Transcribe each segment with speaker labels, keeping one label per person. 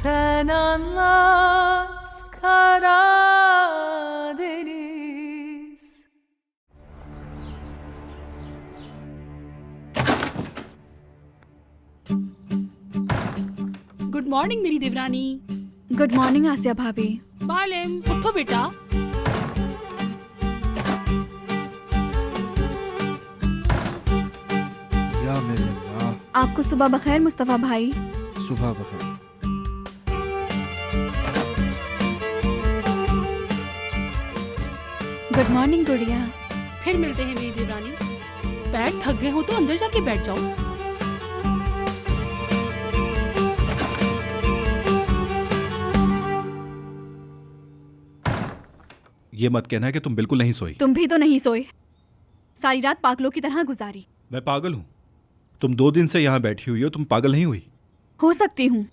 Speaker 1: Sen anlat Karadeniz.
Speaker 2: Good morning मेरी देवरानी।
Speaker 3: Good morning आसिया भाभी।
Speaker 2: बालेम उठो बेटा।
Speaker 4: या मेरे अल्लाह।
Speaker 3: आपको सुबह बखैर मुस्तफ़ा भाई।
Speaker 4: सुबह बखैर।
Speaker 3: गुड मॉर्निंग गुड़िया।
Speaker 2: फिर मिलते हैं मेरी देवरानी। बैठ, थक गए हो तो अंदर जाके बैठ जाओ।
Speaker 5: ये मत कहना कि तुम बिल्कुल नहीं सोई।
Speaker 3: तुम भी तो नहीं सोए, सारी रात पागलों की तरह गुजारी।
Speaker 5: मैं पागल हूँ? तुम 2 दिन से यहाँ बैठी हुई हो, तुम पागल नहीं हुई?
Speaker 3: हो सकती हूँ,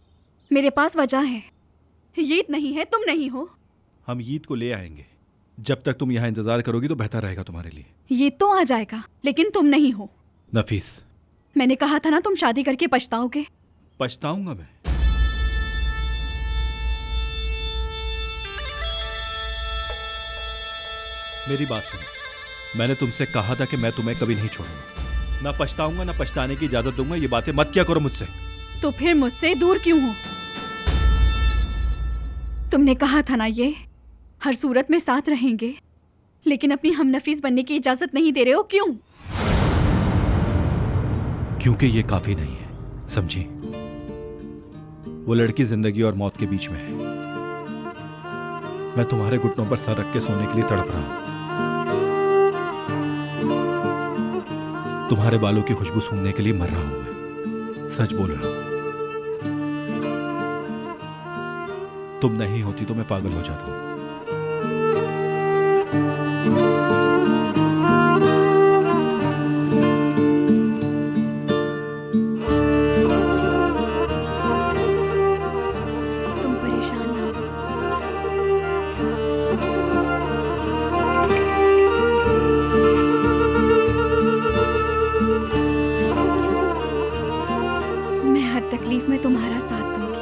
Speaker 3: मेरे पास वजह है। ईद नहीं है, तुम नहीं हो।
Speaker 5: हम ईद को ले आएंगे। जब तक तुम यहाँ इंतजार करोगी तो बेहतर रहेगा तुम्हारे लिए।
Speaker 3: ये तो आ जाएगा, लेकिन तुम नहीं हो।
Speaker 5: नफीस,
Speaker 3: मैंने कहा था ना, तुम शादी करके पछताओगे।
Speaker 5: पछताऊंगा मैं? मेरी बात सुनो, मैंने तुमसे कहा था कि मैं तुम्हें कभी नहीं छोड़ूंगा। ना पछताऊंगा, ना पछताने की इजाजत दूंगा। ये बातें मत क्या करो मुझसे।
Speaker 3: तो फिर मुझसे दूर क्यों हो? तुमने कहा था ना, ये हर सूरत में साथ रहेंगे, लेकिन अपनी हमनफीस बनने की इजाजत नहीं दे रहे हो, क्यों?
Speaker 5: क्योंकि ये काफी नहीं है, समझी? वो लड़की जिंदगी और मौत के बीच में है। मैं तुम्हारे घुटनों पर सर रख के सोने के लिए तड़प रहा हूं। तुम्हारे बालों की खुशबू सूंघने के लिए मर रहा हूं मैं। सच बोल रहा हूं। तुम नहीं होती तो मैं पागल हो जाता हूं।
Speaker 3: तुम परेशान ना हो। मैं हर तकलीफ में तुम्हारा साथ दूंगी।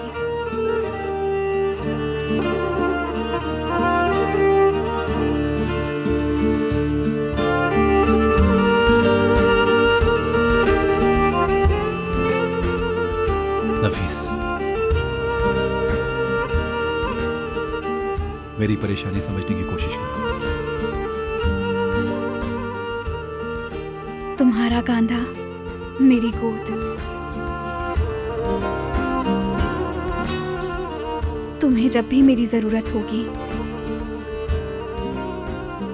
Speaker 5: नफीस, मेरी परेशानी समझने की कोशिश करो।
Speaker 3: तुम्हारा कांधा, मेरी गोद। तुम्हें जब भी मेरी जरूरत होगी,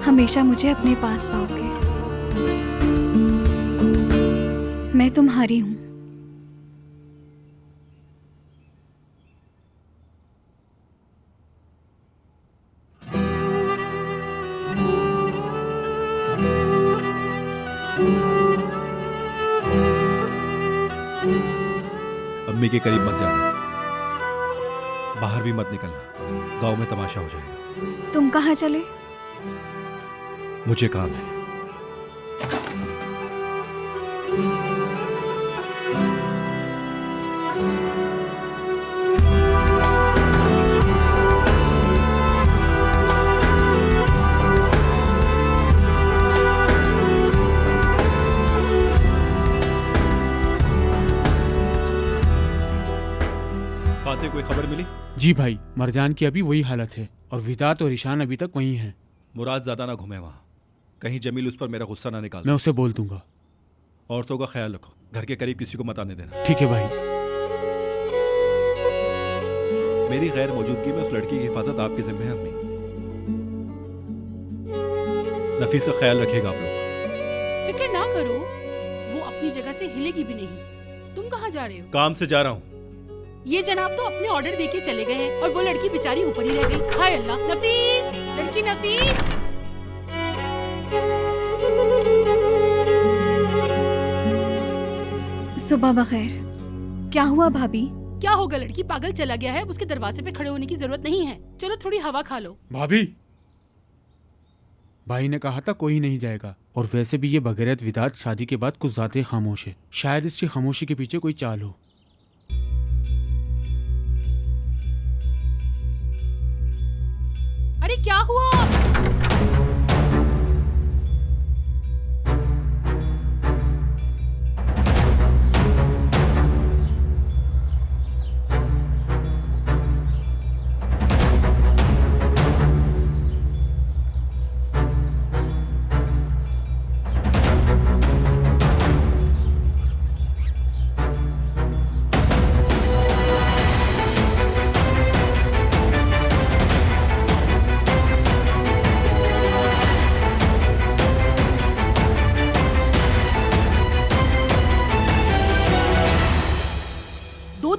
Speaker 3: हमेशा मुझे अपने पास पाओगे। मैं तुम्हारी हूं।
Speaker 5: अम्मी के करीब मत जाना, बाहर भी मत निकलना, गांव में तमाशा हो जाएगा।
Speaker 3: तुम कहाँ चले?
Speaker 5: मुझे काम है। फातिह, कोई खबर मिली?
Speaker 6: जी भाई, मरजान की अभी वही हालत है और विदात और ईशान अभी तक वहीं हैं।
Speaker 5: मुराद ज्यादा ना घूमे वहां, कहीं जमील उस पर मेरा गुस्सा ना निकाल।
Speaker 6: मैं उसे बोल दूंगा।
Speaker 5: औरतों का ख्याल रखो, घर के करीब किसी को मत आने देना।
Speaker 6: ठीक है भाई।
Speaker 5: मेरी गैर मौजूदगी में उस लड़की की हिफाजत आपके जिम्मे है अम्मी। नफीस का ख्याल रखिएगा आप लोग।
Speaker 2: फिक्र ना करो, वो अपनी जगह से हिलेगी भी नहीं। तुम कहाँ जा रहे हो?
Speaker 5: काम से जा रहा हूँ।
Speaker 2: ये जनाब तो अपने ऑर्डर देके चले गए हैं और वो लड़की बेचारी ऊपर ही रह गई। हाय अल्लाह। नफीस, लड़की नफीस।
Speaker 3: सुबह बखैर। क्या हुआ भाभी?
Speaker 2: क्या होगा, लड़की पागल चला गया है, उसके दरवाजे पे खड़े होने की जरूरत नहीं है। चलो थोड़ी हवा खा लो।
Speaker 6: भाभी, भाई ने कहा था कोई नहीं जाएगा, और वैसे भी ये बगैरत विदात शादी के बाद कुछ ज्यादा खामोश है। शायद इसकी खामोशी के पीछे कोई चाल हो।
Speaker 2: क्या हुआ?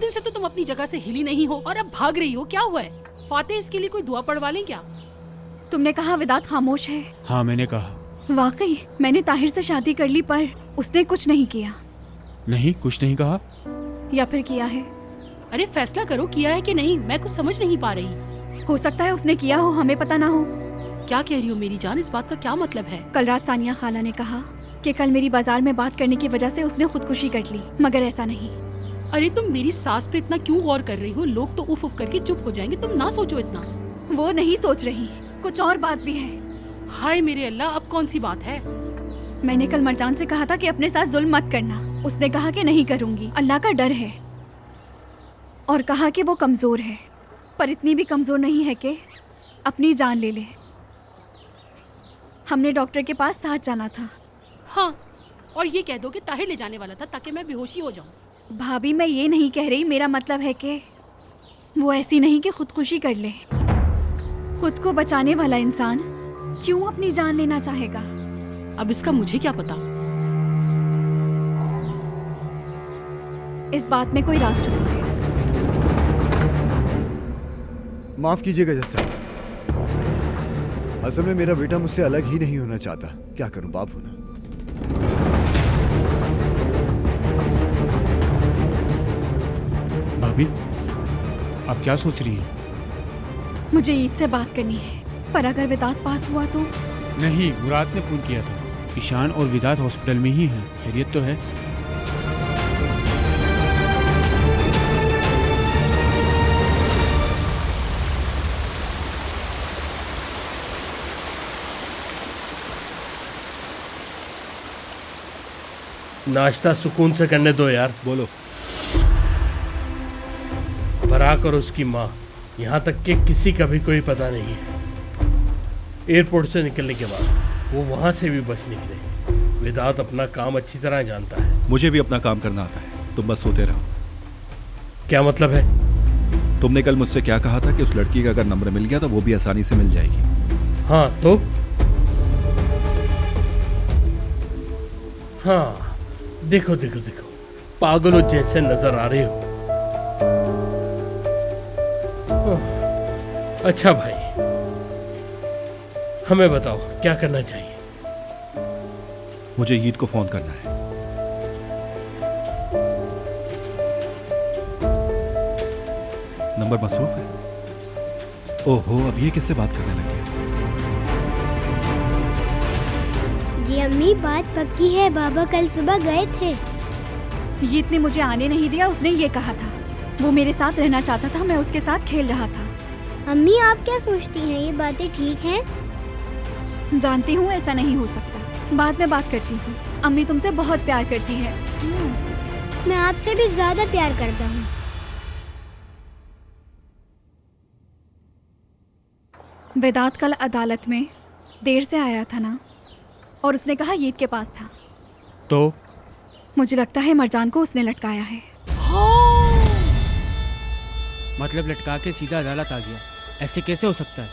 Speaker 2: से तो तुम अपनी जगह से हिली नहीं हो और अब भाग रही हो, क्या हुआ है? फाते इसके लिए कोई दुआ पढ़वा लें क्या?
Speaker 3: तुमने कहा विदात खामोश है।
Speaker 6: हाँ मैंने कहा।
Speaker 3: वाकई मैंने ताहिर से शादी कर ली पर उसने कुछ नहीं किया।
Speaker 6: नहीं, कुछ नहीं कहा।
Speaker 3: या फिर किया है?
Speaker 2: अरे फैसला करो, किया है कि नहीं, मैं कुछ समझ नहीं पा रही।
Speaker 3: हो सकता है उसने किया हो, हमें पता ना हो।
Speaker 2: क्या कह रही हो मेरी जान, इस बात का क्या मतलब है?
Speaker 3: कल रात सानिया खाला ने कहा कि कल मेरी बाजार में बात करने की वजह से उसने खुदकुशी कर ली, मगर ऐसा नहीं।
Speaker 2: अरे तुम मेरी सास पे इतना क्यों गौर कर रही हो? लोग तो उफ उफ करके चुप हो जाएंगे, तुम ना सोचो इतना।
Speaker 3: वो नहीं सोच रही, कुछ और बात भी है।
Speaker 2: हाय मेरे अल्लाह, अब कौन सी बात है?
Speaker 3: मैंने कल मरजान से कहा था कि अपने साथ जुल्म मत करना। उसने कहा कि नहीं करूंगी, अल्लाह का डर है, और कहा कि वो कमजोर है, पर इतनी भी कमजोर नहीं है कि अपनी जान ले ले। हमने डॉक्टर के पास साथ जाना था।
Speaker 2: हाँ, और ये कह दो कि ताहिर ले जाने वाला था ताकि मैं बेहोशी हो जाऊं।
Speaker 3: भाभी मैं ये नहीं कह रही, मेरा मतलब है कि वो ऐसी नहीं कि खुदकुशी कर ले। खुद को बचाने वाला इंसान क्यों अपनी जान लेना चाहेगा?
Speaker 2: अब इसका मुझे क्या पता।
Speaker 3: इस बात में कोई राज छुपा है।
Speaker 7: माफ कीजिएगा जज साहब, असल में मेरा बेटा मुझसे अलग ही नहीं होना चाहता। क्या करूं, बाप हूं ना।
Speaker 6: भाभी, आप क्या सोच रही हैं?
Speaker 3: मुझे ईद से बात करनी है, पर अगर विदात पास हुआ तो?
Speaker 6: नहीं, मुराद ने फोन किया था। ईशान और विदात हॉस्पिटल में ही हैं। खैरियत तो है?
Speaker 8: नाश्ता सुकून से करने दो यार।
Speaker 5: बोलो।
Speaker 8: बराक और उसकी माँ, यहाँ तक कि किसी का भी कोई पता नहीं है। एयरपोर्ट से निकलने के बाद वो वहाँ से भी बच निकले। विदात अपना काम अच्छी तरह जानता है।
Speaker 5: मुझे भी अपना काम करना आता है, तुम बस सोते रहो।
Speaker 8: क्या मतलब है?
Speaker 5: तुमने कल मुझसे क्या कहा था कि उस लड़की का अगर नंबर मिल गया तो वो भी आसानी से मिल जाएगी।
Speaker 8: हाँ तो? हाँ, देखो देखो देखो, पागलों जैसे नजर आ रहे हो। अच्छा भाई, हमें बताओ क्या करना चाहिए?
Speaker 5: मुझे ईद को फोन करना है। नंबर मसरूफ है। ओहो, अब ये किससे बात करने लगे?
Speaker 9: जी अम्मी, बात पक्की है, बाबा कल सुबह गए थे।
Speaker 3: ये इतने मुझे आने नहीं दिया, उसने ये कहा था। वो मेरे साथ रहना चाहता था, मैं उसके साथ खेल रहा था।
Speaker 9: अम्मी आप क्या सोचती हैं, ये बातें ठीक हैं?
Speaker 3: जानती हूँ ऐसा नहीं हो सकता, बाद में बात करती हूँ। अम्मी तुमसे बहुत प्यार करती है।
Speaker 9: मैं आपसे भी ज्यादा प्यार करता हूँ।
Speaker 3: वेदात कल अदालत में देर से आया था ना, और उसने कहा ईद के पास था।
Speaker 6: तो
Speaker 3: मुझे लगता है मरजान को उसने लटकाया है।
Speaker 6: मतलब लटका के सीधा अदालत आ गया? ऐसे कैसे हो सकता है?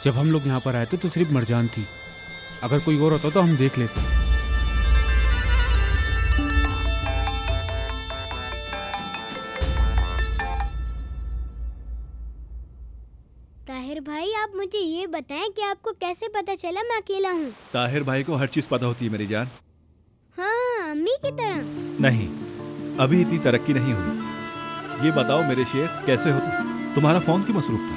Speaker 6: जब हम लोग यहाँ पर आए थे तो सिर्फ मरजान थी। अगर कोई और होता तो हम देख लेते।
Speaker 9: ताहिर भाई, आप मुझे ये बताएं कि आपको कैसे पता चला मैं अकेला हूँ?
Speaker 5: ताहिर भाई को हर चीज पता होती है मेरी जान।
Speaker 9: हाँ, अम्मी की तरह।
Speaker 5: नहीं, अभी इतनी तरक्की नहीं हुई। ये बताओ मेरे शेर, कैसे हो तुम? तुम्हारा फोन क्यों मसरूफ था?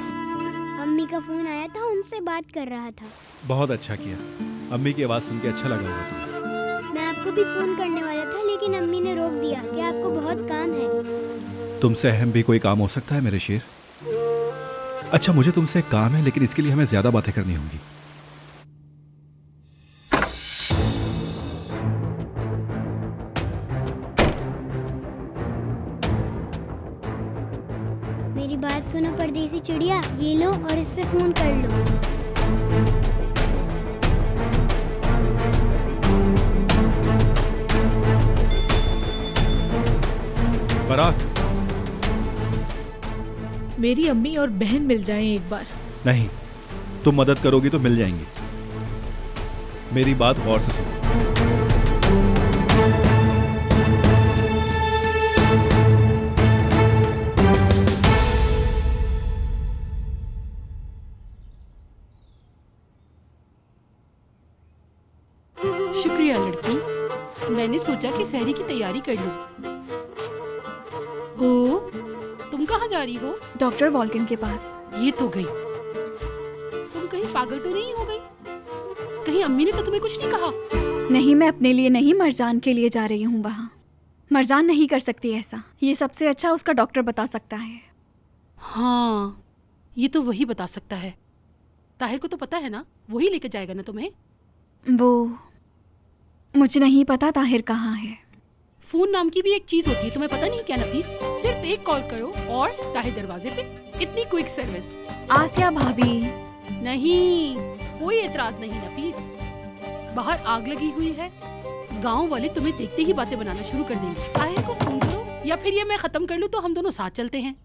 Speaker 9: अम्मी का फोन आया था, उनसे बात कर रहा था।
Speaker 5: बहुत अच्छा किया, अम्मी की आवाज़ सुन के अच्छा लगा होगा।
Speaker 9: मैं आपको भी फोन करने वाला था, लेकिन अम्मी ने रोक दिया कि आपको बहुत काम है।
Speaker 5: तुमसे अहम भी कोई काम हो सकता है मेरे शेर? अच्छा, मुझे तुमसे एक काम है, लेकिन इसके लिए हमें ज्यादा बातें करनी होंगी।
Speaker 9: मेरी बात सुनो परदेसी चिड़िया, ये लो और इससे फोन कर लो।
Speaker 5: बारात?
Speaker 10: मेरी अम्मी और बहन मिल जाएं एक बार।
Speaker 5: नहीं, तुम मदद करोगी तो मिल जाएंगी। मेरी बात गौर से सुनो।
Speaker 2: शुक्रिया लड़की, मैंने सोचा कि सहरी की तैयारी कर लूं। ओ, तुम कहाँ जा रही हो?
Speaker 3: डॉक्टर वॉल्किन के पास।
Speaker 2: ये तो गई। तुम कहीं पागल तो नहीं हो गई? कहीं अम्मी ने तो तुम्हें कुछ नहीं कहा?
Speaker 3: नहीं, मैं अपने लिए नहीं, मरजान के लिए जा रही हूँ वहाँ। मरजान नहीं कर सकती ऐसा। ये सबसे अच्छा उसका डॉक्टर बता सकता है।
Speaker 2: हाँ, ये तो वही बता सकता है। ताहिर को तो पता है ना, वही लेकर जाएगा ना तुम्हें।
Speaker 3: वो मुझे नहीं पता ताहिर कहाँ है।
Speaker 2: फोन नाम की भी एक चीज होती है, तुम्हें पता नहीं क्या नफीस? सिर्फ एक कॉल करो और ताहिर दरवाजे पे। इतनी क्विक सर्विस।
Speaker 3: आसिया भाभी।
Speaker 2: नहीं, कोई एतराज नहीं नफीस। बाहर आग लगी हुई है, गांव वाले तुम्हें देखते ही बातें बनाना शुरू कर देंगे। ताहिर को फोन करो, या फिर ये मैं खत्म कर लूं तो हम दोनों साथ चलते हैं।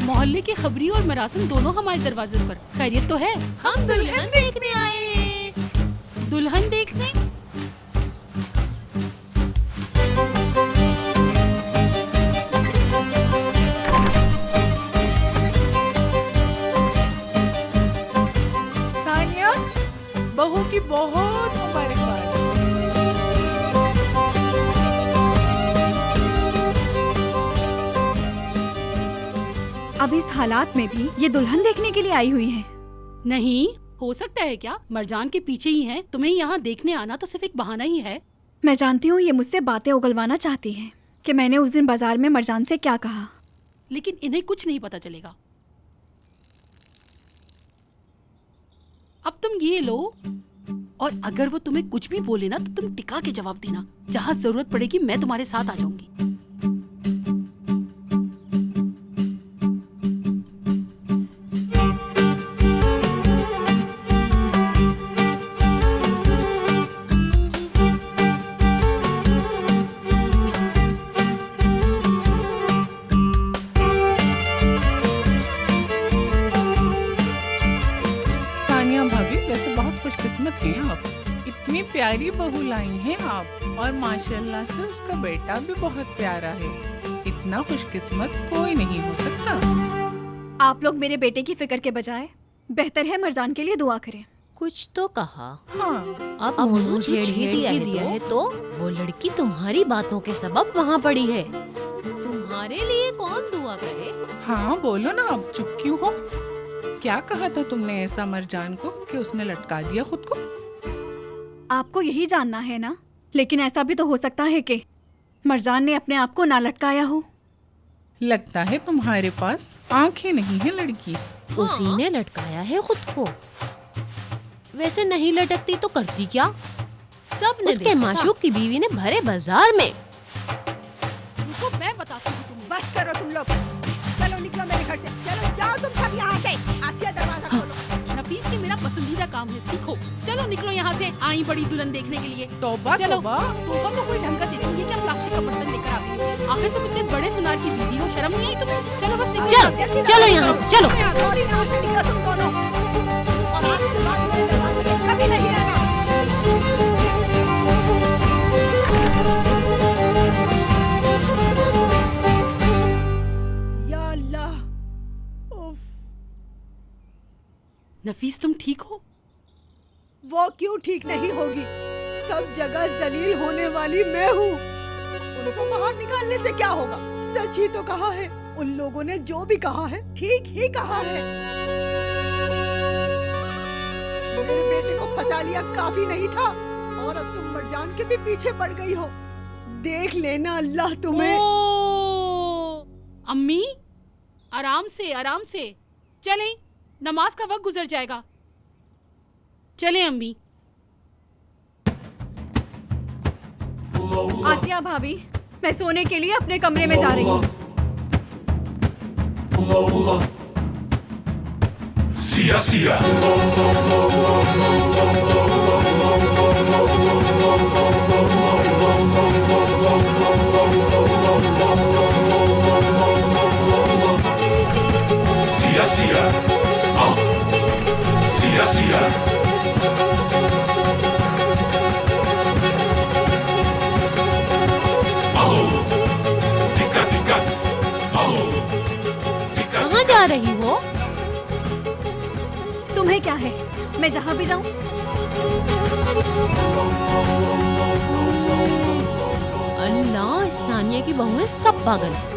Speaker 2: मोहल्ले के खबरी और मरासिम दोनों हमारे दरवाजे पर। खैरियत तो है? हम दुल्हन देखने आए हैं। दुल्हन देखने?
Speaker 1: सानिया, बहू की बहुत मुबारकबाद।
Speaker 3: अब इस हालात में भी ये दुल्हन देखने के लिए आई हुई है।
Speaker 2: नहीं हो सकता है क्या? मरजान के पीछे ही हैं। तुम्हें यहाँ देखने आना तो सिर्फ एक बहाना ही है।
Speaker 3: मैं जानती हूँ ये मुझसे बातें उगलवाना चाहती है कि मैंने उस दिन बाजार में मरजान से क्या कहा,
Speaker 2: लेकिन इन्हें कुछ नहीं पता चलेगा। अब तुम ये लो, और अगर वो तुम्हें कुछ भी बोले ना तो तुम टिका के जवाब देना। जहाँ जरूरत पड़ेगी मैं तुम्हारे साथ आ जाऊंगी।
Speaker 1: इतनी प्यारी बहू लाई हैं आप, और माशाल्लाह से उसका बेटा भी बहुत प्यारा है। इतना खुशकिस्मत कोई नहीं हो सकता।
Speaker 3: आप लोग मेरे बेटे की फिक्र के बजाय बेहतर है मरजान के लिए दुआ करें।
Speaker 11: कुछ तो कहा।
Speaker 1: हाँ,
Speaker 11: अब मौजू छेड़ ही दिया है तो वो लड़की तुम्हारी बातों के सबब वहाँ पड़ी है। तुम्हारे लिए कौन दुआ करे?
Speaker 1: हाँ बोलो ना, अब चुप क्यों हो? क्या कहा था तुमने ऐसा मरजान को कि उसने लटका दिया खुद को?
Speaker 3: आपको यही जानना है ना? लेकिन ऐसा भी तो हो सकता है कि मरजान ने अपने आप को ना लटकाया हो।
Speaker 1: लगता है तुम्हारे पास आंखें नहीं है लड़की।
Speaker 11: उसी ने लटकाया है खुद को। वैसे नहीं लटकती तो करती क्या? सब ने उसके माशूक की बीवी ने भरे बाजार में।
Speaker 2: रुको, मैं बताती हूँ तुम्हें।
Speaker 12: बस करो तुम लोग, चलो निकलो मेरे घर से। चलो जाओ तुम सब यहाँ से। आसिया दरवाजा खोलो।
Speaker 2: नफीस, ये मेरा पसंदीदा काम है, सीखो। चलो निकलो यहाँ से। आई बड़ी दुल्हन देखने के लिए।
Speaker 1: तौबा
Speaker 2: चलो।
Speaker 1: तौबा।
Speaker 2: तौबा तो कोई ढंग का देती है क्या? प्लास्टिक का बर्तन लेकर आ गई हो। आखिर तुम इतने बड़े सुनार की बीवी हो, शर्म नहीं आई तुम्हें? चलो बस निकलो।
Speaker 11: चलो चलो यहाँ से, चलो।
Speaker 12: सॉरी, यहाँ से निकलो तुम दोनों, और आज के बाद मेरे दरवाजे पे कभी नहीं आना। या अल्लाह। उफ।
Speaker 2: नफीस, तुम ठीक हो?
Speaker 12: वो क्यों ठीक नहीं होगी? सब जगह जलील होने वाली मैं हूँ। उनको बाहर निकालने से क्या होगा? सच ही तो कहा है। उन लोगों ने जो भी कहा है ठीक ही कहा है। मेरे बेटे को फंसा लिया काफी नहीं था, और अब तुम मरजान जान के भी पीछे पड़ गई हो। देख लेना अल्लाह तुम्हें।
Speaker 2: अम्मी आराम से चलें, नमाज का वक्त गुजर जाएगा। चलें अम्मी।
Speaker 3: आसिया भाभी, मैं सोने के लिए अपने कमरे में जा रही हूँ।
Speaker 13: सिया सिया सिया सिया सिया सिया
Speaker 11: कहाँ जा रही हो?
Speaker 3: तुम्हें क्या है, मैं जहाँ भी जाऊँ?
Speaker 11: अल्लाह, इस सानिया की बहुएं सब पागल हैं।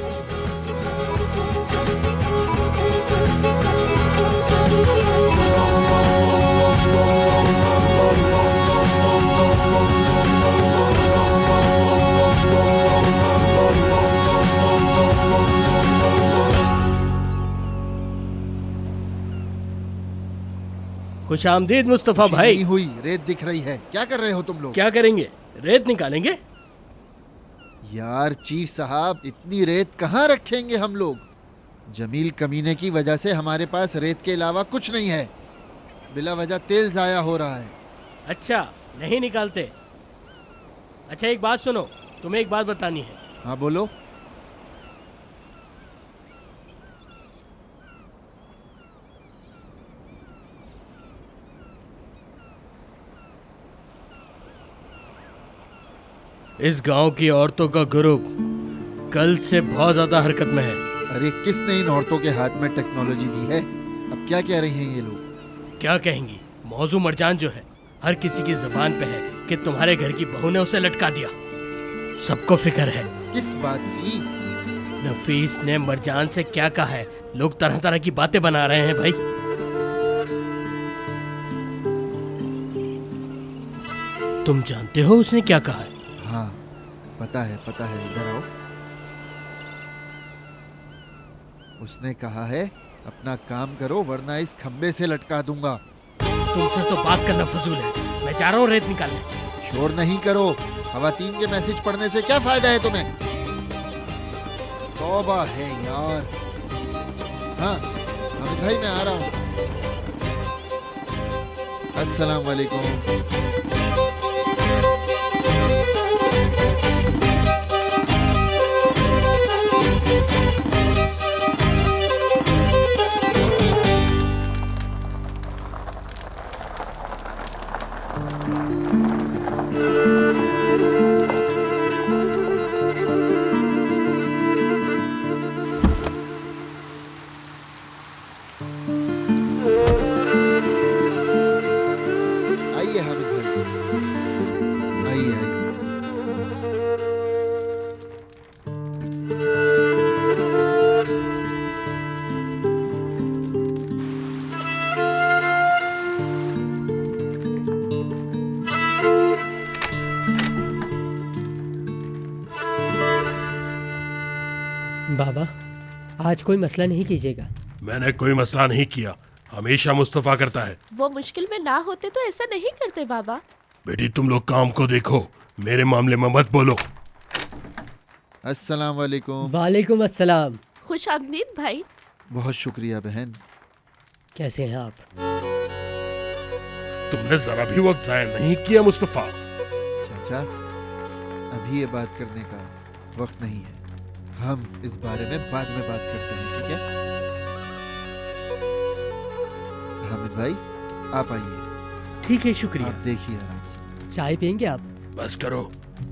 Speaker 8: खुश आमदीद मुस्तफा भाई।
Speaker 4: नहीं हुई, रेत दिख रही है। क्या कर रहे हो तुम लोग?
Speaker 8: क्या करेंगे? रेत निकालेंगे।
Speaker 4: यार चीफ साहब, इतनी रेत कहाँ रखेंगे हम लोग? जमील कमीने की वजह से हमारे पास रेत के अलावा कुछ नहीं है। बिला वजह तेल जाया हो रहा है।
Speaker 8: अच्छा, नहीं निकालते। अच्छा एक बात सुनो, तुम्हें एक बात बतानी है।
Speaker 4: हाँ बोलो।
Speaker 8: इस गांव की औरतों का ग्रुप कल से बहुत ज्यादा हरकत में है।
Speaker 4: अरे किसने इन औरतों के हाथ में टेक्नोलॉजी दी है? अब क्या कह रही हैं ये लोग?
Speaker 8: क्या कहेंगी? मौजू मरजान जो है हर किसी की जुबान पे है कि तुम्हारे घर की बहू ने उसे लटका दिया। सबको फिक्र है।
Speaker 4: किस बात की?
Speaker 8: नफीस ने मरजान से क्या कहा है? लोग तरह तरह की बातें बना रहे हैं भाई। तुम जानते हो उसने क्या कहा है?
Speaker 4: हाँ पता है, इधर आओ। उसने कहा है अपना काम करो वरना इस खंबे से लटका दूंगा।
Speaker 8: तुमसे तो बात करना फजूल है। मैं जा रहा हूँ रेत निकालने।
Speaker 4: शोर नहीं करो। खवातीन के मैसेज पढ़ने से क्या फायदा है तुम्हें? तौबा है यार। हाँ हामिद भाई मैं आ रहा हूँ। अस्सलाम वालेकुम। आइए हामिद भाई, आइए।
Speaker 14: बाबा आज कोई मसला नहीं कीजिएगा।
Speaker 8: मैंने कोई मसला नहीं किया, हमेशा मुस्तफा करता है।
Speaker 15: वो मुश्किल में ना होते तो ऐसा नहीं करते बाबा।
Speaker 8: बेटी तुम लोग काम को देखो, मेरे मामले में मत बोलो।
Speaker 4: अस्सलाम वालेकुम।
Speaker 14: वालेकुम अस्सलाम।
Speaker 15: खुश आमदीद भाई।
Speaker 4: बहुत शुक्रिया बहन।
Speaker 14: कैसे हैं आप?
Speaker 8: तुमने जरा भी वक्त जाया नहीं किया मुस्तफा।
Speaker 4: चाचा अभी ये बात करने का वक्त नहीं है, हम इस बारे में बाद में बात करते हैं, ठीक है? हामिद भाई आप आइए।
Speaker 14: ठीक है शुक्रिया।
Speaker 4: आप देखिए आराम से।
Speaker 14: चाय पियेंगे आप?
Speaker 8: बस करो,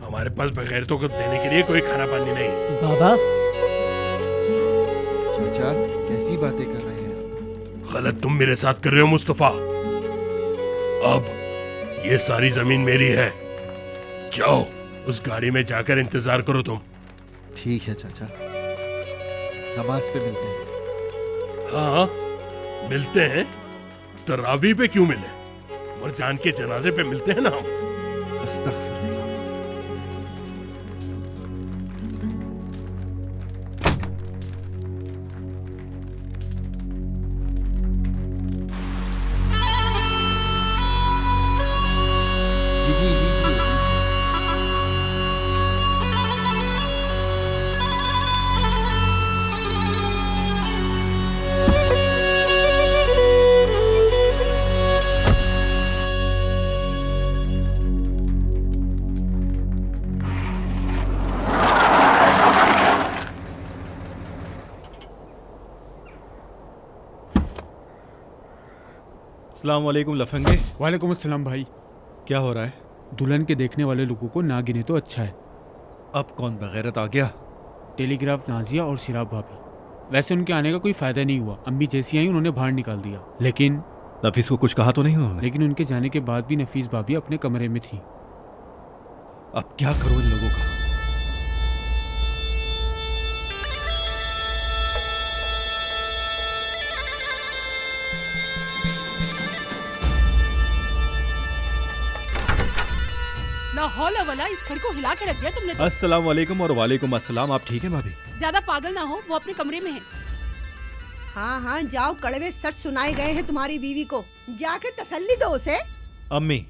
Speaker 8: हमारे पास बगैरतों को देने के लिए कोई खाना पानी नहीं।
Speaker 14: बाबा
Speaker 4: चाचा कैसी बातें कर रहे हैं?
Speaker 8: गलत तुम मेरे साथ कर रहे हो मुस्तफा। अब ये सारी जमीन मेरी है। जाओ उस गाड़ी में जाकर इंतजार करो तुम।
Speaker 4: ठीक है चाचा, नमाज पे मिलते हैं।
Speaker 8: हाँ मिलते हैं। तरावी पे क्यों मिले? मरजान के जनाजे पे मिलते हैं ना हम।
Speaker 4: अस्तगफिरुल्लाह।
Speaker 5: अस्सलाम वालेकुम लफंगे।
Speaker 6: वालेकुम अस्सलाम भाई।
Speaker 5: क्या हो रहा है?
Speaker 6: दुल्हन के देखने वाले लोगों को ना गिने तो अच्छा है।
Speaker 5: अब कौन बगैरत आ गया?
Speaker 6: टेलीग्राफ नाजिया और सिराब भाभी। वैसे उनके आने का कोई फायदा नहीं हुआ। अम्मी जैसी आई उन्होंने बाहर निकाल दिया। लेकिन
Speaker 5: नफीस को कुछ कहा तो नहीं उन्होंने?
Speaker 6: लेकिन उनके जाने के बाद भी नफीस भाभी अपने कमरे में थी।
Speaker 5: अब क्या करूं इन लोगों का?
Speaker 2: ना हौला वाला इस घर को हिला के रख दिया तुमने तो।
Speaker 5: अस्सलाम वालेकुम। और वालेकुम अस्सलाम। आप ठीक है भाभी?
Speaker 2: ज्यादा पागल ना हो, वो अपने कमरे में है।
Speaker 12: हाँ हाँ जाओ, कड़वे सच सुनाए गए हैं तुम्हारी बीवी को, जाकर तसल्ली दो उसे।
Speaker 5: अम्मी,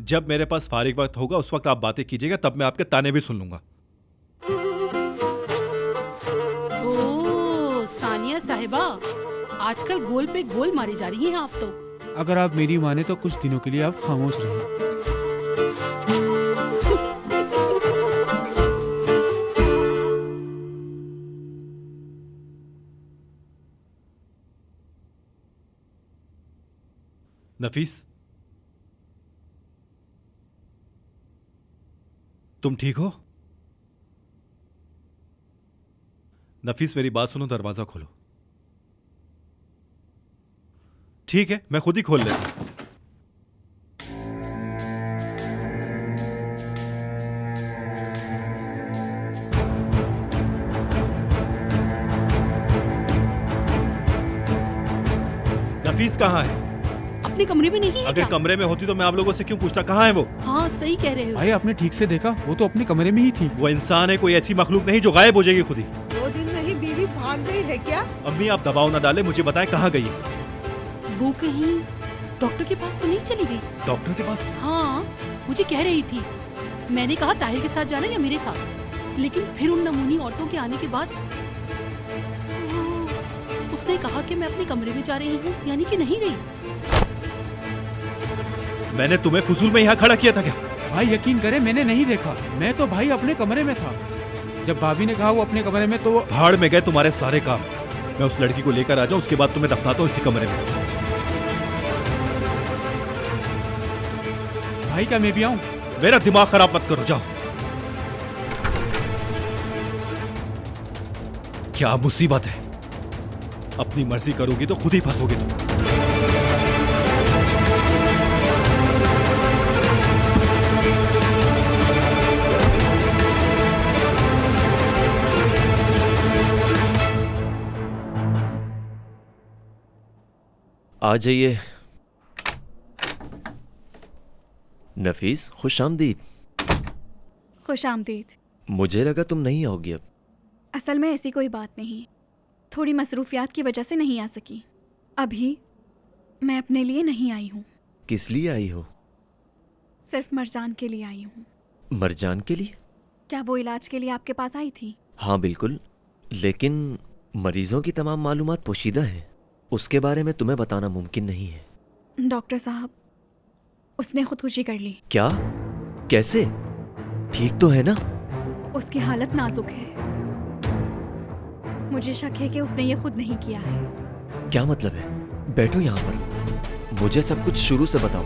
Speaker 5: जब मेरे पास फारिग वक्त होगा उस वक्त आप बातें कीजिएगा, तब मैं आपके ताने भी सुन लूंगा।
Speaker 2: ओह सानिया साहिबा, आजकल गोल पे गोल मारी जा रही हैं आप तो।
Speaker 6: अगर आप मेरी माने तो कुछ दिनों के लिए आप खामोश रहें।
Speaker 5: नफीस, तुम ठीक हो? नफीस मेरी बात सुनो, दरवाजा खोलो। ठीक है, मैं खुद ही खोल लेता हूं। नफीस कहाँ है?
Speaker 2: अपने कमरे में नहीं है
Speaker 5: अगर
Speaker 2: क्या?
Speaker 5: कमरे में होती तो मैं आप लोगों से क्यों पूछता कहाँ है वो?
Speaker 2: हाँ सही कह रहे हो
Speaker 6: भाई, आपने ठीक से देखा? वो तो अपने कमरे में ही थी।
Speaker 5: वो इंसान है, कोई ऐसी मखलूक नहीं जो गायब हो जाएगी खुद ही।
Speaker 12: 2 दिन में ही बीवी भाग गई है क्या?
Speaker 5: अम्मी आप दबाव ना डालें, मुझे बताएं कहाँ गई है?
Speaker 2: वो कहीं डॉक्टर के पास तो नहीं चली गई?
Speaker 5: डॉक्टर के पास?
Speaker 2: हाँ, मुझे कह रही थी। मैंने कहा ताहिर के साथ जाना या मेरे साथ, लेकिन फिर उन नमूनी औरतों के आने के बाद उसने कहा कि मैं अपने कमरे में जा रही हूँ, यानी कि नहीं गई।
Speaker 5: मैंने तुम्हें फुजूल में यहाँ खड़ा किया था क्या?
Speaker 6: भाई यकीन करे, मैंने नहीं देखा। मैं तो भाई अपने कमरे में था। जब भाभी ने कहा वो अपने कमरे में, तो
Speaker 5: भाड़ में गए तुम्हारे सारे काम। मैं उस लड़की को लेकर आ जाऊं, उसके बाद तुम्हें दफनाता हूं इसी कमरे में।
Speaker 6: भाई क्या मैं भी आऊं?
Speaker 5: मेरा दिमाग खराब मत करो, जाओ। क्या मुसीबत है, अपनी मर्जी करोगी तो खुद ही फंसोगे तुम।
Speaker 16: आ जाइए। नफीस, खुश आमदीद।
Speaker 3: खुश आमदीद।
Speaker 16: मुझे लगा तुम नहीं आओगी अब।
Speaker 3: असल में ऐसी कोई बात नहीं, थोड़ी मसरूफियात की वजह से नहीं आ सकी। अभी मैं अपने लिए नहीं आई हूँ।
Speaker 16: किस लिए आई हो?
Speaker 3: सिर्फ मरजान के लिए आई हूँ।
Speaker 16: मरजान के लिए?
Speaker 3: क्या वो इलाज के लिए आपके पास आई थी?
Speaker 16: हाँ बिल्कुल, लेकिन मरीजों की तमाम मालूमात पोशीदा है, उसके बारे में तुम्हें बताना मुमकिन नहीं है।
Speaker 3: डॉक्टर साहब, उसने खुदकुशी कर ली।
Speaker 16: क्या? कैसे? ठीक तो है ना?
Speaker 3: उसकी हालत नाजुक है। मुझे शक है कि उसने ये खुद नहीं किया है।
Speaker 16: क्या मतलब है? बैठो यहाँ पर, मुझे सब कुछ शुरू से बताओ।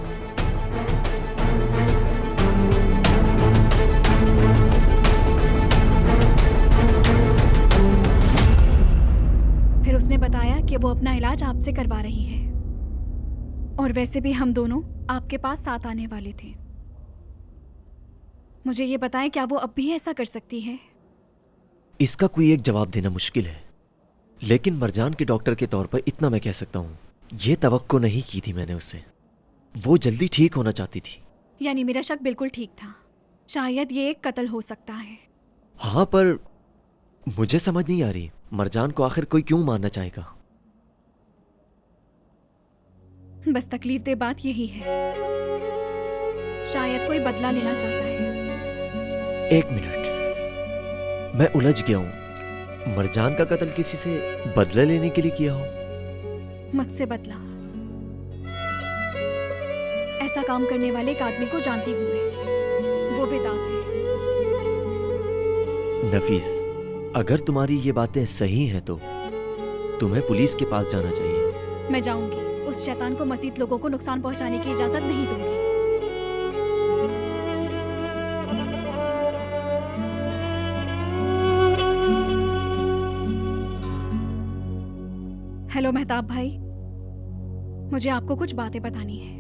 Speaker 3: फिर उसने बताया कि वो अपना इलाज आपसे करवा रही है, और वैसे भी हम दोनों आपके पास साथ आने वाले थे। मुझे ये बताएं, क्या वो अब भी ऐसा कर सकती है?
Speaker 16: इसका कोई एक जवाब देना मुश्किल है, लेकिन मरजान के डॉक्टर के तौर पर इतना मैं कह सकता हूँ, ये तवक्को नहीं की थी मैंने उससे। वो जल्दी ठीक होना चाहती थी।
Speaker 3: यानी मेरा शक बिल्कुल ठीक था, शायद ये एक कत्ल हो सकता है।
Speaker 16: हाँ, पर मुझे समझ नहीं आ रही मरजान को आखिर कोई क्यों मारना चाहेगा।
Speaker 3: बस तकलीफ दे बात यही है, शायद कोई बदला लेना चाहता है।
Speaker 16: एक मिनट, मैं उलझ गया हूं। मरजान का कत्ल किसी से बदला लेने के लिए किया हो?
Speaker 3: मुझसे बदला? ऐसा काम करने वाले एक आदमी को जानती हूँ मैं, वो वेदांत है।
Speaker 16: नफीस, अगर तुम्हारी ये बातें सही हैं तो तुम्हें पुलिस के पास जाना चाहिए।
Speaker 3: मैं जाऊंगी, उस शैतान को मजीद लोगों को नुकसान पहुंचाने की इजाजत नहीं दूंगी। हेलो मेहताब भाई, मुझे आपको कुछ बातें बतानी है।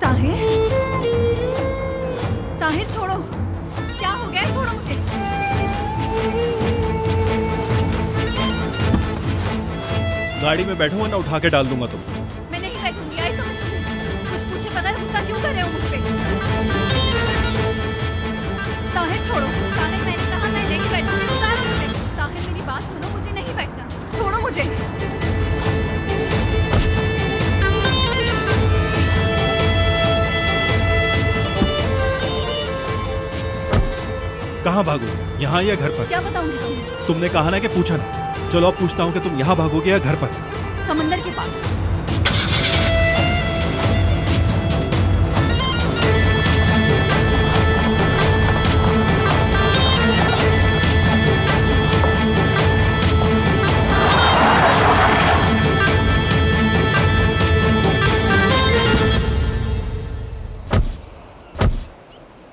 Speaker 3: ताहिर, ताहिर छोड़ो, क्या हो गया? छोड़ो मुझे।
Speaker 5: गाड़ी में बैठो वरना उठा के डाल दूंगा तुम।
Speaker 3: मैं नहीं बैठूंगी, आई तो कुछ पूछे बगैर गुस्सा क्यों कर रहे हो मुझ पे? ताहिर छोड़ो, ताहिर मैंने कहा मैं नहीं बैठूंगी, उतारो मुझे। ताहिर मेरी बात सुनो, मुझे नहीं बैठना, छोड़ो मुझे।
Speaker 5: कहाँ भागो, यहाँ या घर पर?
Speaker 3: क्या बताऊंगी तुम्हें?
Speaker 5: तुमने कहा ना कि पूछा ना। चलो अब पूछता हूँ कि तुम यहाँ भागोगे या घर पर?
Speaker 3: समंदर के पास।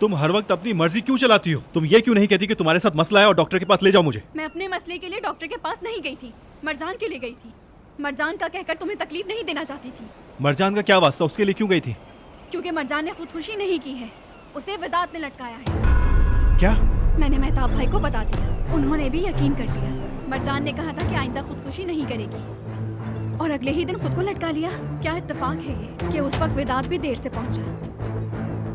Speaker 5: तुम हर वक्त अपनी मर्जी क्यों चलाती हो? तुम ये क्यों नहीं कहती कि तुम्हारे साथ मसला है और डॉक्टर के पास ले जाओ मुझे?
Speaker 3: मैं अपने मसले के लिए डॉक्टर के पास नहीं गई थी, मरजान के लिए गई थी। मरजान का कहकर तुम्हें तकलीफ नहीं देना चाहती थी।
Speaker 5: मरजान का क्या वास्ता? उसके लिए क्यों गई थी?
Speaker 3: क्योंकि मरजान ने खुदकुशी नहीं की है, उसे विदात ने लटकाया है।
Speaker 5: क्या?
Speaker 3: मैंने मेहताब भाई को बता दिया, उन्होंने भी यकीन कर लिया। मरजान ने कहा था कि आइंदा खुदकुशी नहीं करेगी और अगले ही दिन खुद को लटका लिया। क्या इत्तेफाक है ये कि उस वक्त विदात भी देर से पहुंचा।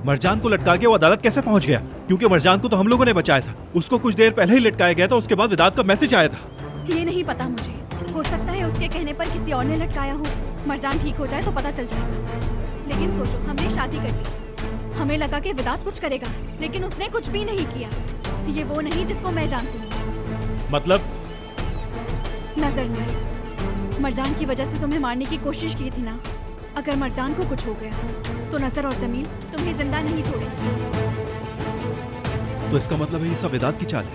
Speaker 5: मरजान को लटका के वो अदालत कैसे पहुंच गया? क्योंकि मरजान को तो हम लोगों ने बचाया था। उसको कुछ देर पहले ही लटकाया गया था, उसके बाद विदात का मैसेज आया था।
Speaker 3: ये नहीं पता मुझे, हो सकता है उसके कहने पर किसी और ने लटकाया हो। मरजान ठीक हो जाए तो पता चल जाएगा। लेकिन सोचो, हमने शादी कर ली, हमें लगा कि विदात कुछ करेगा, लेकिन उसने कुछ भी नहीं किया। ये वो नहीं जिसको मैं जानती हूँ।
Speaker 5: मतलब?
Speaker 3: नजर नहीं, मरजान की वजह से तुम्हें मारने की कोशिश की थी ना। अगर मरजान को कुछ हो गया तो नजर और जमील तुम्हें जिंदा नहीं छोड़ेंगे।
Speaker 5: तो इसका मतलब है ये सब विदात की चाल है?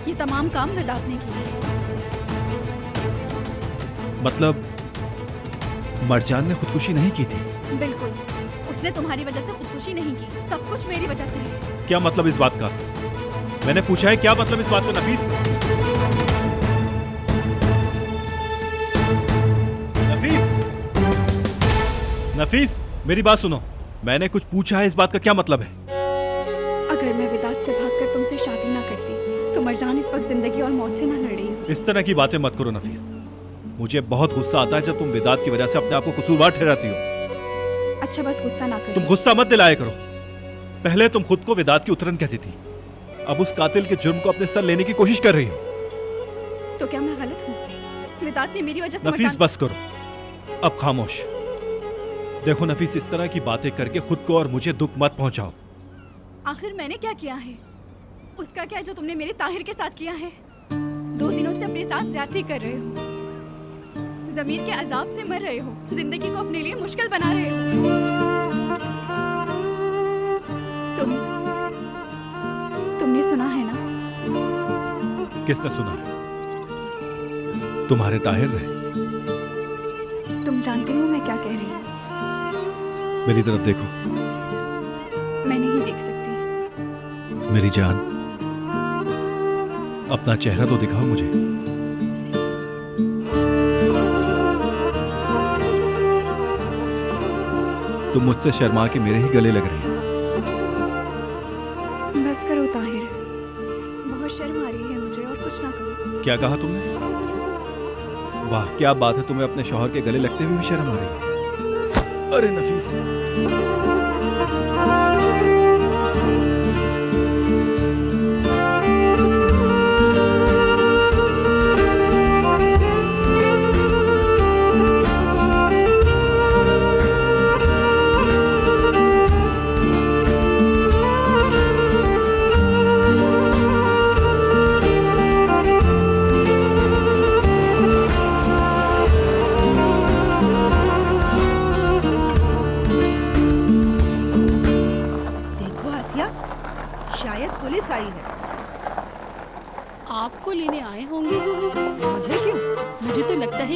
Speaker 3: ये तमाम काम विदात ने किए हैं।
Speaker 5: मतलब मरजान ने खुदकुशी नहीं की थी?
Speaker 3: बिल्कुल, उसने तुम्हारी वजह से खुदकुशी नहीं की, सब कुछ मेरी वजह से है।
Speaker 5: क्या मतलब इस बात का? मैंने पूछा है क्या मतलब इस बात का नफीस? नफीस, नफीस मेरी बात सुनो, मैंने कुछ पूछा है, इस बात का क्या मतलब है?
Speaker 3: अगर मैं विदात से भागकर तुमसे शादी ना करती तो मरजान इस वक्त जिंदगी और मौत से ना लड़ रही हो।
Speaker 5: इस तरह की बातें मत करो नफीस, मुझे बहुत गुस्सा आता है जब तुम विदात की वजह से अपने आप को कसूरवार ठहराती हो।
Speaker 3: अच्छा बस गुस्सा ना करो।
Speaker 5: तुम गुस्सा मत दिलाया करो। पहले तुम खुद को विदात की उतरन कहती थी, अब उस कातिल के जुर्म को अपने सर लेने की कोशिश कर रही हो।
Speaker 3: तो क्या मैं गलत हूँ? विदात ने मेरी वजह से
Speaker 5: नफीस बस करो, अब खामोश। देखो नफीस, इस तरह की बातें करके खुद को और मुझे दुख मत पहुंचाओ।
Speaker 3: आखिर मैंने क्या किया है? उसका क्या जो तुमने मेरे ताहिर के साथ किया है? 2 दिनों से अपने साथ ज्यादती कर रहे हो, जमीन के अजाब से मर रहे हो, जिंदगी को अपने लिए मुश्किल बना रहे हो। तुमने सुना है ना?
Speaker 5: किसने सुना है? तुम्हारे ताहिर ने।
Speaker 3: तुम जानते हो मैं क्या कह रही हूँ?
Speaker 5: मेरी तरफ देखो।
Speaker 3: मैं नहीं देख सकती।
Speaker 5: मेरी जान, अपना चेहरा तो दिखाओ मुझे। तुम मुझसे शर्मा के मेरे ही गले लग रही हो।
Speaker 3: बस करो ताहिर, बहुत शर्म आ रही है मुझे, और कुछ ना करो।
Speaker 5: क्या कहा तुमने? वाह क्या बात है, तुम्हें अपने शौहर के गले लगते हुए भी शर्म आ रही है। अरे नफीस,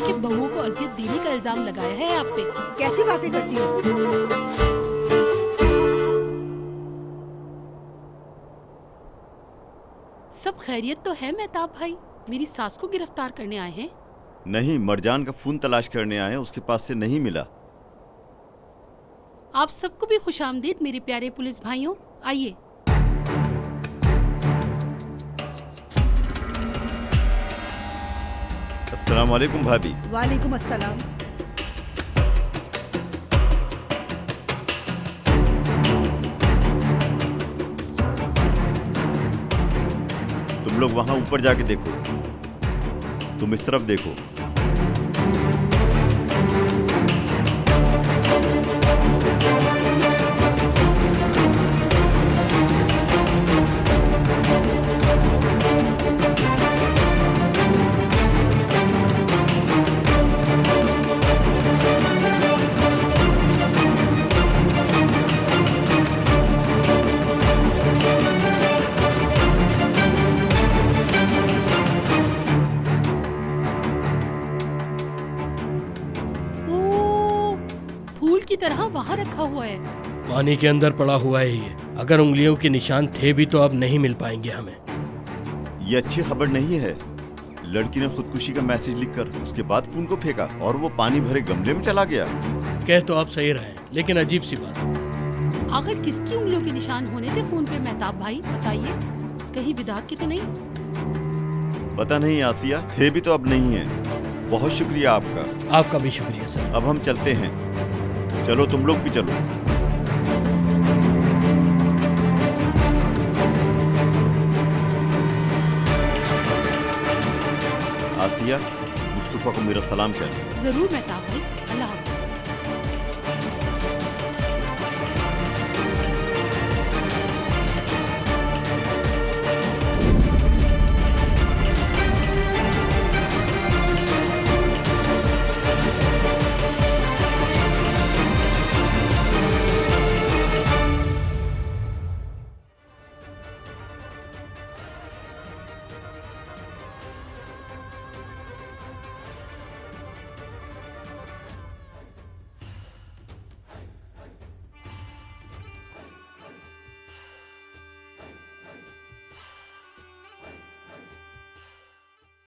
Speaker 2: है कि बहुओं को अजियत देने का इल्जाम लगाया है आप पे।
Speaker 12: कैसी बातें करती हो?
Speaker 2: सब खैरियत तो है मेहताब भाई? मेरी सास को गिरफ्तार करने आए हैं?
Speaker 17: नहीं, मरजान का फोन तलाश करने आए हैं, उसके पास से नहीं मिला।
Speaker 2: आप सबको भी खुशामदीद मेरे प्यारे पुलिस भाइयों। आइए।
Speaker 17: अस्सलाम वालेकुम भाभी।
Speaker 12: वालेकुम अस्सलाम।
Speaker 17: तुम लोग वहां ऊपर जाके देखो, तुम इस तरफ देखो।
Speaker 2: की तरह वहाँ रखा हुआ है।
Speaker 8: पानी के अंदर पड़ा हुआ है ये। अगर उंगलियों के निशान थे भी तो अब नहीं मिल पाएंगे हमें।
Speaker 17: ये अच्छी खबर नहीं है। लड़की ने खुदकुशी का मैसेज लिखकर उसके बाद फोन को फेंका और वो पानी भरे गमले में चला गया।
Speaker 8: कह तो आप सही रहे, लेकिन अजीब सी बात।
Speaker 2: आखिर किसकी उंगलियों के निशान होने थे फोन पे मेहताब भाई? बताइए, कहीं विदात के तो नहीं?
Speaker 17: पता नहीं आसिया, थे भी तो अब नहीं है। बहुत शुक्रिया आपका।
Speaker 8: आपका भी शुक्रिया सर।
Speaker 17: अब हम चलते हैं। चलो तुम लोग भी चलो। आसिया, मुस्तफा को मेरा सलाम कहना।
Speaker 2: जरूर मेहताब भाई। अल्लाह हाफ़िज़।